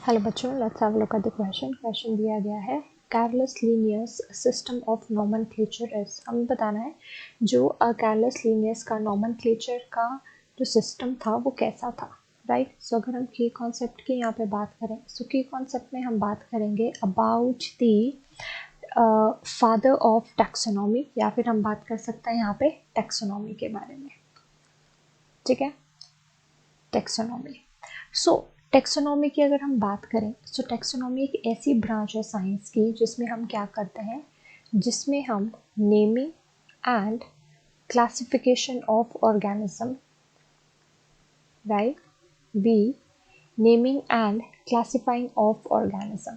Hello बच्चों, let's have a look at the question दिया गया है कैरलेस लीनियर्स सिस्टम ऑफ नोमेनक्लेचर इज। हमें बताना है जो कैरलेस लीनियर्स का नोमेनक्लेचर का जो सिस्टम था वो कैसा था, राइट। सो अगर हम की कॉन्सेप्ट की यहाँ पे बात करें, सो की कॉन्सेप्ट में हम बात करेंगे about the father of taxonomy, या फिर हम बात कर सकते हैं यहाँ पे टैक्सोनॉमी के बारे में, ठीक है। टैक्सोनॉमी, सो टैक्सोनॉमी की अगर हम बात करें, सो टैक्सोनॉमी एक ऐसी ब्रांच है साइंस की जिसमें हम क्या करते हैं, जिसमें हम naming and classification of organism, right, be naming and classifying of organism,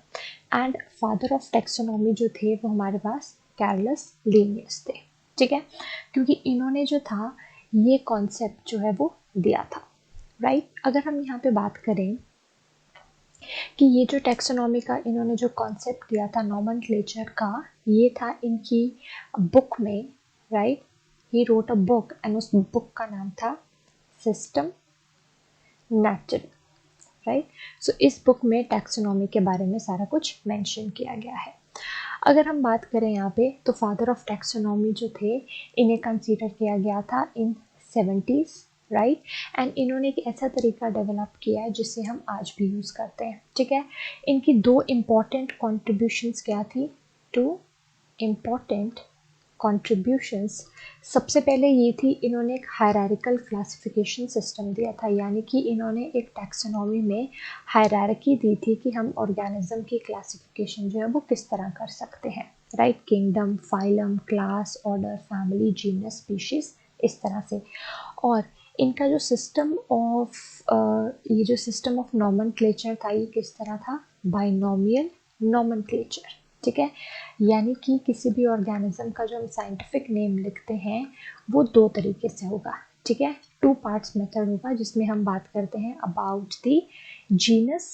and father of taxonomy जो थे वो हमारे पास कैरलस लीनियर्स थे, ठीक है। क्योंकि इन्होंने जो था ये कॉन्सेप्ट जो है वो दिया था, राइट। अगर हम यहाँ पे बात करें कि ये जो टैक्सोनॉमी का इन्होंने जो कॉन्सेप्ट दिया था नोमेनक्लेचर का, ये था इनकी बुक में, right. He wrote a book and उस बुक का नाम था सिस्टम नेचुरल, राइट। सो इस बुक में टैक्सोनॉमी के बारे में सारा कुछ मेंशन किया गया है। अगर हम बात करें यहाँ पे, तो फादर ऑफ टैक्सोनॉमी जो थे इन्हें कंसीडर किया गया था इन 70s, राइट। एंड इन्होंने एक ऐसा तरीका डेवलप किया है जिसे हम आज भी यूज़ करते हैं, ठीक है। इनकी दो इम्पॉर्टेंट कॉन्ट्रीब्यूशंस क्या थी, टू इम्पॉर्टेंट कॉन्ट्रीब्यूशंस। सबसे पहले ये थी, इन्होंने एक हायरार्किकल क्लासिफिकेशन सिस्टम दिया था, यानी कि इन्होंने एक टैक्सोनॉमी में हायरार्की दी थी कि हम ऑर्गेनिज्म की क्लासिफिकेशन जो है वो किस तरह कर सकते हैं, right. Kingdom, phylum, class, order, family, genus, species, इस तरह से। और इनका जो सिस्टम ऑफ ये जो सिस्टम ऑफ नोमेनक्लेचर था ये किस तरह था, बाइनोमियल नोमेनक्लेचर, ठीक है। यानी कि किसी भी ऑर्गेनिज्म का जो हम साइंटिफिक नेम लिखते हैं वो दो तरीके से होगा, ठीक है। टू पार्ट्स मेथड होगा जिसमें हम बात करते हैं about the genus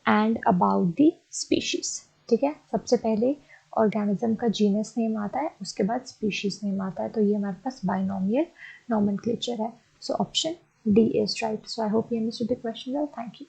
and about the species, ठीक है। सबसे पहले ऑर्गेनिज्म का जीनस नेम आता है, उसके बाद स्पीशीज नेम आता है, तो ये हमारे पास बाइनोमियल नोमेनक्लेचर है। So option D is right. So I hope you understood the question well, thank you.